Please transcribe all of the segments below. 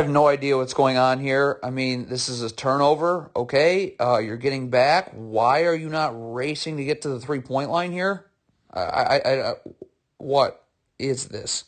I have no idea what's going on here. I mean, this is a turnover, okay? You're getting back. Why are you not racing to get to the three-point line here? What is this?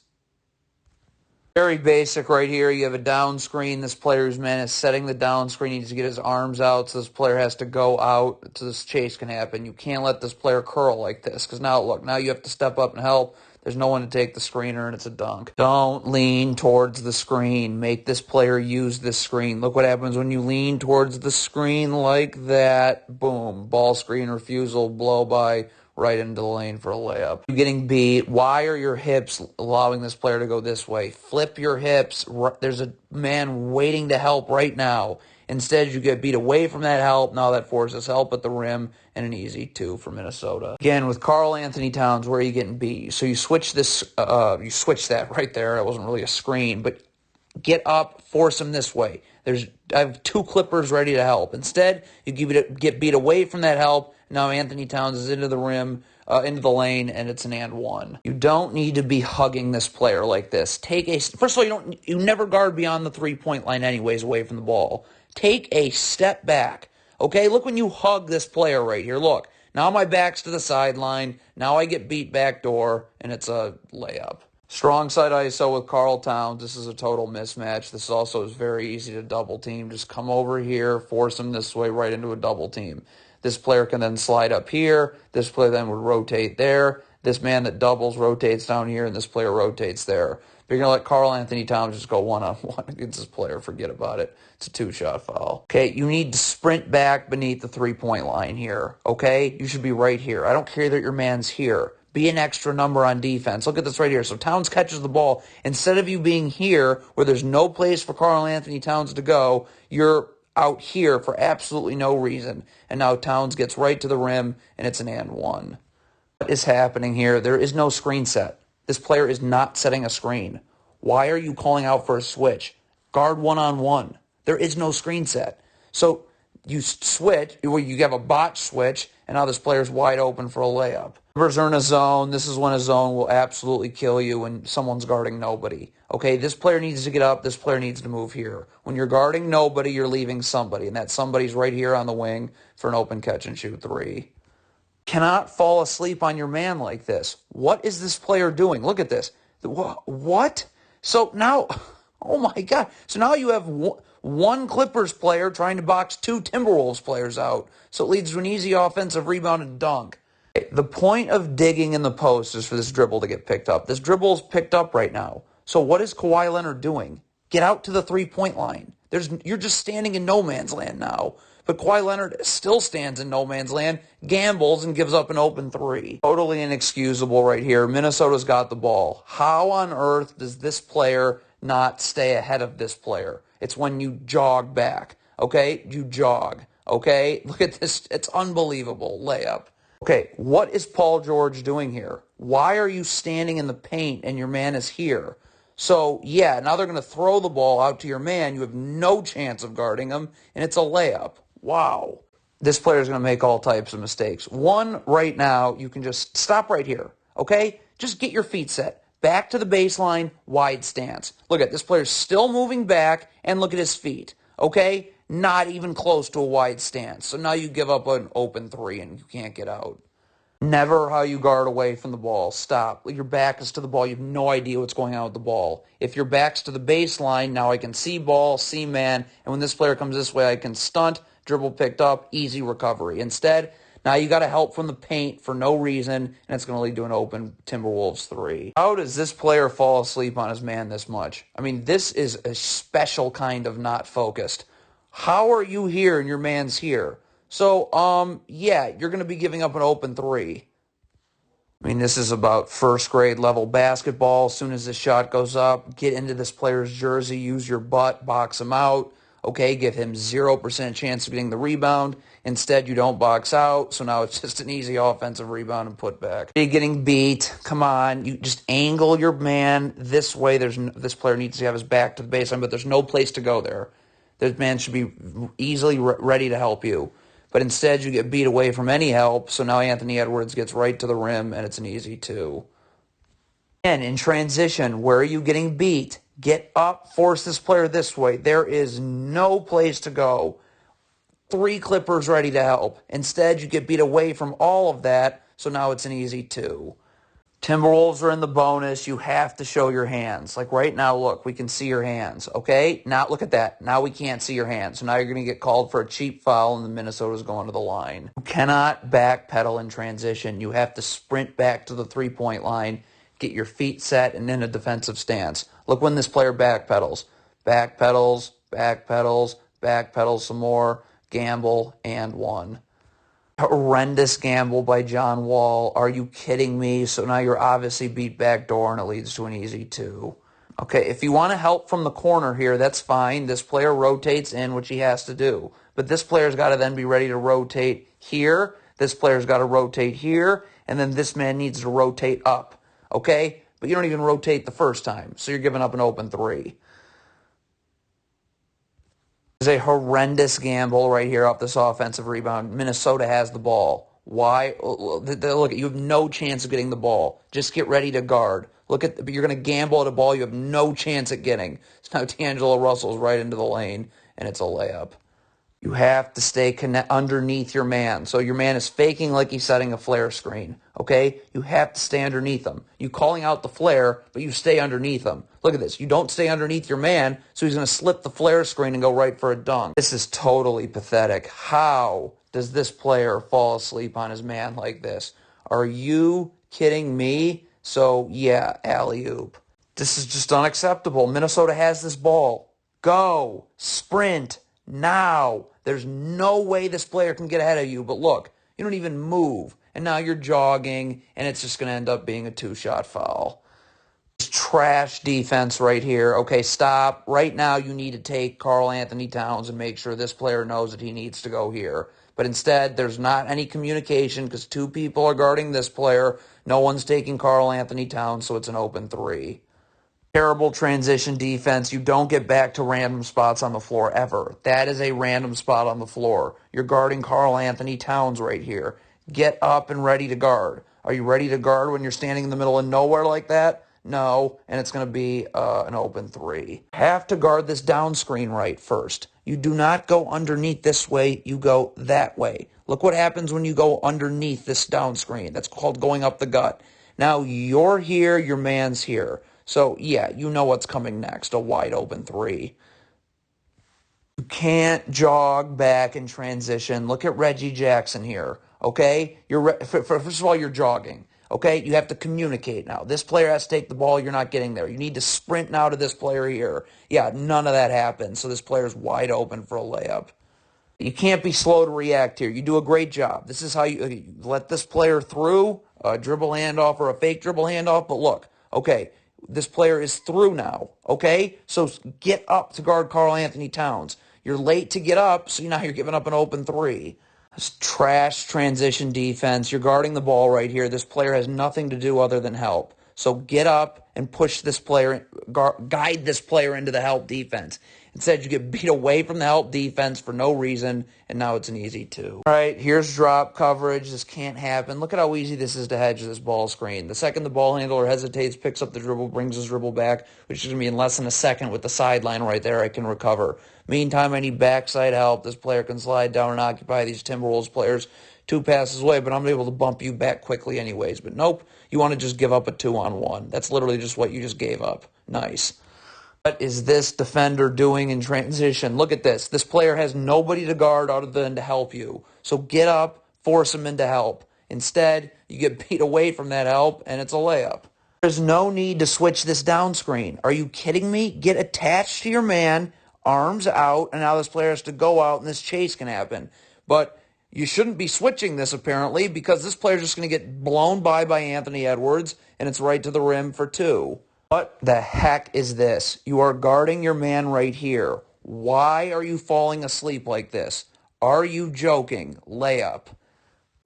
Very basic right here. You have a down screen. This player's man is setting the down screen. He needs to get his arms out, so this player has to go out so this chase can happen. You can't let this player curl like this, because now, look, now you have to step up and help. There's no one to take the screener, and it's a dunk. Don't lean towards the screen. Make this player use this screen. Look what happens when you lean towards the screen like that. Boom. Ball screen refusal, blow by, right into the lane for a layup. You're getting beat. Why are your hips allowing this player to go this way? Flip your hips. There's a man waiting to help right now. Instead, you get beat away from that help. Now that forces help at the rim and an easy 2 for Minnesota. Again, with Karl Anthony Towns, where are you getting beat? So you switch this, you switch that right there. It wasn't really a screen, but get up, force him this way. I have 2 Clippers ready to help. Instead, you get beat away from that help. Now Anthony Towns is into the rim, into the lane, and it's an and one. You don't need to be hugging this player like this. First of all, you never guard beyond the 3-point line anyways, away from the ball. Take a step back. Okay, look when you hug this player right here. Look, now my back's to the sideline. Now I get beat backdoor, and it's a layup. Strong side ISO with Karl Towns. This is a total mismatch. This also is very easy to double team. Just come over here, force him this way right into a double team. This player can then slide up here. This player then would rotate there. This man that doubles rotates down here, and this player rotates there. But you're going to let Karl Anthony Towns just go one-on-one against this player. Forget about it. It's a 2-shot foul. Okay, you need to sprint back beneath the 3-point line here. Okay, you should be right here. I don't care that your man's here. Be an extra number on defense. Look at this right here. So Towns catches the ball. Instead of you being here where there's no place for Karl Anthony Towns to go, you're out here for absolutely no reason. And now Towns gets right to the rim, and it's an and one. What is happening here? There is no screen set. This player is not setting a screen. Why are you calling out for a switch? Guard one-on-one. There is no screen set. So you switch, you have a botch switch, and now this player's wide open for a layup. Numbers are in a zone. This is when a zone will absolutely kill you when someone's guarding nobody. Okay, this player needs to get up. This player needs to move here. When you're guarding nobody, you're leaving somebody, and that somebody's right here on the wing for an open catch-and-shoot 3. Cannot fall asleep on your man like this. What is this player doing? Look at this. What? So now, oh my God. So now you have one Clippers player trying to box 2 Timberwolves players out. So it leads to an easy offensive rebound and dunk. The point of digging in the post is for this dribble to get picked up. This dribble is picked up right now. So what is Kawhi Leonard doing? Get out to the 3-point line. You're just standing in no man's land now. But Kawhi Leonard still stands in no man's land, gambles, and gives up an open 3. Totally inexcusable right here. Minnesota's got the ball. How on earth does this player not stay ahead of this player? It's when you jog back, okay? You jog, okay? Look at this. It's unbelievable. Layup. Okay, what is Paul George doing here? Why are you standing in the paint and your man is here? So, yeah, now they're going to throw the ball out to your man. You have no chance of guarding him, and it's a layup. Wow. This player is going to make all types of mistakes. One, right now, you can just stop right here, okay? Just get your feet set. Back to the baseline, wide stance. Look at this player's still moving back, and look at his feet, okay? Not even close to a wide stance. So now you give up an open 3, and you can't get out. Never how you guard away from the ball. Stop. Your back is to the ball. You have no idea what's going on with the ball. If your back's to the baseline, now I can see ball, see man, and when this player comes this way, I can stunt, dribble picked up, easy recovery. Instead, now you got to help from the paint for no reason, and it's going to lead to an open Timberwolves 3. How does this player fall asleep on his man this much? I mean, this is a special kind of not focused. How are you here and your man's here? So, yeah, you're going to be giving up an open 3. I mean, this is about first grade level basketball. As soon as the shot goes up, get into this player's jersey, use your butt, box him out. Okay, give him 0% chance of getting the rebound. Instead, you don't box out, so now it's just an easy offensive rebound and put back. You're getting beat. Come on, you just angle your man this way. This player needs to have his back to the baseline, but there's no place to go there. This man should be easily ready to help you. But instead, you get beat away from any help, so now Anthony Edwards gets right to the rim, and it's an easy 2. And in transition, where are you getting beat? Get up, force this player this way. There is no place to go. 3 Clippers ready to help. Instead, you get beat away from all of that, so now it's an easy 2. Timberwolves are in the bonus. You have to show your hands. Like right now, look, we can see your hands, okay? Now, look at that. Now we can't see your hands. So now you're going to get called for a cheap foul, and the Minnesota's going to the line. You cannot backpedal in transition. You have to sprint back to the three-point line, get your feet set, and in a defensive stance. Look when this player backpedals. Backpedals, backpedals, backpedals some more, gamble, and 1. Horrendous gamble by John Wall. Are you kidding me? So now you're obviously beat backdoor, and it leads to an easy 2. Okay, if you want to help from the corner here, that's fine. This player rotates in, which he has to do. But this player's got to then be ready to rotate here. This player's got to rotate here. And then this man needs to rotate up. Okay? But you don't even rotate the first time. So you're giving up an open 3. Is a horrendous gamble right here off this offensive rebound. Minnesota has the ball. Why? Look, you have no chance of getting the ball. Just get ready to guard. Look at, you're going to gamble at a ball you have no chance at getting. So now D'Angelo Russell's right into the lane, and it's a layup. You have to stay underneath your man. So your man is faking like he's setting a flare screen, okay? You have to stay underneath him. You calling out the flare, but you stay underneath him. Look at this. You don't stay underneath your man, so he's going to slip the flare screen and go right for a dunk. This is totally pathetic. How does this player fall asleep on his man like this? Are you kidding me? So, yeah, alley-oop. This is just unacceptable. Minnesota has this ball. Go. Sprint. Now. There's no way this player can get ahead of you, but look, you don't even move, and now you're jogging, and it's just going to end up being a 2-shot foul. Just trash defense right here. Okay, stop. Right now you need to take Karl Anthony Towns and make sure this player knows that he needs to go here. But instead, there's not any communication because 2 people are guarding this player. No one's taking Karl Anthony Towns, so it's an open 3. Terrible transition defense. You don't get back to random spots on the floor ever. That is a random spot on the floor. You're guarding Karl Anthony Towns right here. Get up and ready to guard. Are you ready to guard when you're standing in the middle of nowhere like that? No, and it's going to be an open 3. Have to guard this down screen right first. You do not go underneath this way. You go that way. Look what happens when you go underneath this down screen. That's called going up the gut. Now you're here, your man's here. So, yeah, you know what's coming next, a wide open 3. You can't jog back in transition. Look at Reggie Jackson here, okay? First of all, you're jogging, okay? You have to communicate now. This player has to take the ball. You're not getting there. You need to sprint now to this player here. Yeah, none of that happens, so this player's wide open for a layup. You can't be slow to react here. You do a great job. This is how you let this player through, a dribble handoff or a fake dribble handoff, but look, okay, this player is through now, okay? So get up to guard Karl Anthony Towns. You're late to get up, so now you're giving up an open 3. This trash transition defense. You're guarding the ball right here. This player has nothing to do other than help. So get up and push this player, guide this player into the help defense. Instead, you get beat away from the help defense for no reason, and now it's an easy 2. All right, here's drop coverage. This can't happen. Look at how easy this is to hedge this ball screen. The second the ball handler hesitates, picks up the dribble, brings his dribble back, which is going to be in less than a second with the sideline right there, I can recover. Meantime, I need backside help. This player can slide down and occupy these Timberwolves players 2 passes away, but I'm able to bump you back quickly anyways. But nope, you want to just give up a 2-on-1. That's literally just what you just gave up. Nice. What is this defender doing in transition? Look at this. This player has nobody to guard other than to help you. So get up, force him into help. Instead, you get beat away from that help, and it's a layup. There's no need to switch this down screen. Are you kidding me? Get attached to your man, arms out, and now this player has to go out, and this chase can happen. But you shouldn't be switching this, apparently, because this player's just going to get blown by Anthony Edwards, and it's right to the rim for 2. What the heck is this? You are guarding your man right here. Why are you falling asleep like this? Are you joking? Layup.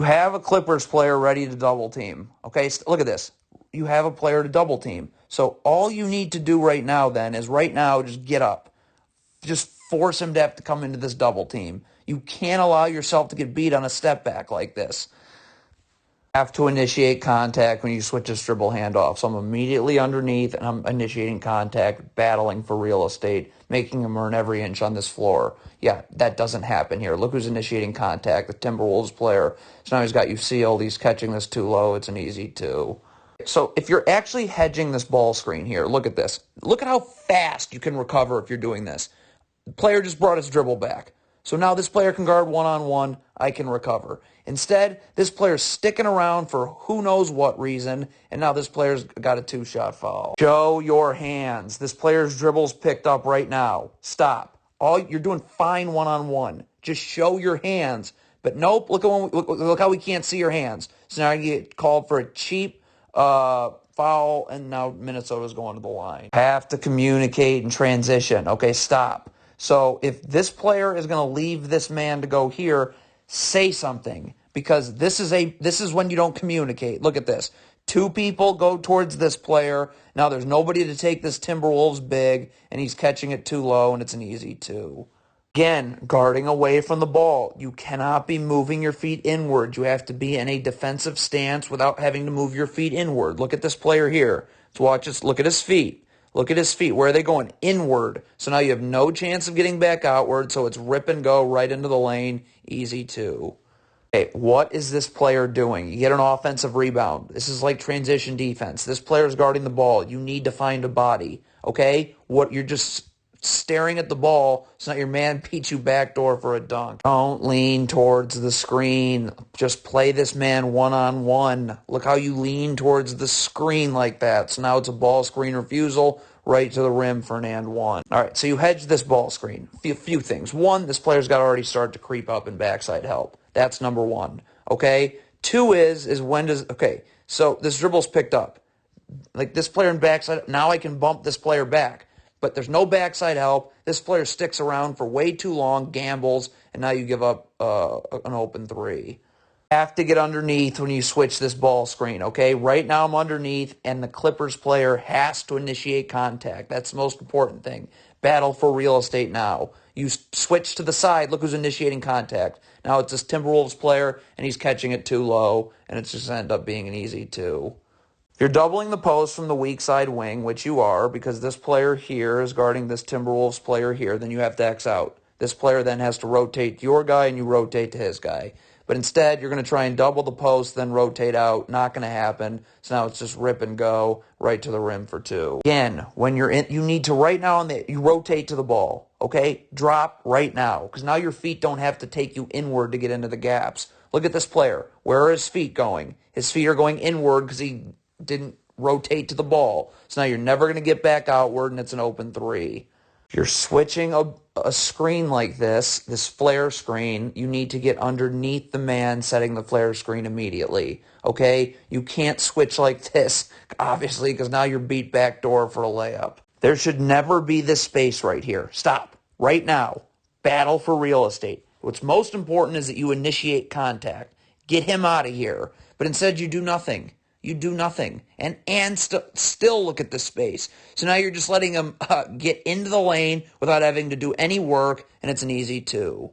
You have a Clippers player ready to double team. Okay, look at this. You have a player to double team. So all you need to do right now then is just get up. Just force him to have to come into this double team. You can't allow yourself to get beat on a step back like this. Have to initiate contact when you switch this dribble handoff. So I'm immediately underneath and I'm initiating contact, battling for real estate, making him earn every inch on this floor. Yeah, that doesn't happen here. Look who's initiating contact, the Timberwolves player. So now he's got you sealed. He's catching this too low. It's an easy 2. So if you're actually hedging this ball screen here, look at this. Look at how fast you can recover if you're doing this. The player just brought his dribble back. So now this player can guard one-on-one. I can recover. Instead, this player's sticking around for who knows what reason, and now this player's got a 2-shot foul. Show your hands. This player's dribble's picked up right now. Stop. You're doing fine one-on-one. Just show your hands. But nope, look how we can't see your hands. So now you get called for a cheap foul, and now Minnesota's going to the line. Have to communicate and transition. Okay, stop. So if this player is going to leave this man to go here, say something, because this is when you don't communicate. Look at this. 2 people go towards this player. Now there's nobody to take this Timberwolves big, and he's catching it too low, and it's an easy 2. Again, guarding away from the ball. You cannot be moving your feet inward. You have to be in a defensive stance without having to move your feet inward. Look at this player here. Let's watch this. Look at his feet. Look at his feet. Where are they going? Inward. So now you have no chance of getting back outward, so it's rip and go right into the lane. Easy 2. Okay, what is this player doing? You get an offensive rebound. This is like transition defense. This player's guarding the ball. You need to find a body, okay? You're just staring at the ball, so now your man beats you backdoor for a dunk. Don't lean towards the screen. Just play this man one-on-one. Look how you lean towards the screen like that. So now it's a ball screen refusal right to the rim for an and 1. All right, so you hedge this ball screen. A few things. 1, this player's got to already start to creep up and backside help. That's number 1, okay? 2 is when does, okay, so this dribble's picked up. Like this player in backside, now I can bump this player back. But there's no backside help. This player sticks around for way too long, gambles, and now you give up an open 3. Have to get underneath when you switch this ball screen, okay? Right now I'm underneath, and the Clippers player has to initiate contact. That's the most important thing. Battle for real estate now. You switch to the side. Look who's initiating contact. Now it's this Timberwolves player, and he's catching it too low, and it's just end up being an easy 2. If you're doubling the post from the weak side wing, which you are, because this player here is guarding this Timberwolves player here, then you have to X out. This player then has to rotate to your guy, and you rotate to his guy. But instead, you're going to try and double the post, then rotate out. Not going to happen. So now it's just rip and go right to the rim for 2. Again, when you're in, you need to right now, you rotate to the ball, okay? Drop right now, because now your feet don't have to take you inward to get into the gaps. Look at this player. Where are his feet going? His feet are going inward because he didn't rotate to the ball. So now you're never going to get back outward, and it's an open 3. If you're switching a screen like this flare screen, you need to get underneath the man setting the flare screen immediately, okay? You can't switch like this, obviously, because now you're beat backdoor for a layup. There should never be this space right here. Stop. Right now. Battle for real estate. What's most important is that you initiate contact. Get him out of here. But instead, you do nothing. You do nothing. And still look at the space. So now you're just letting him get into the lane without having to do any work, and it's an easy 2.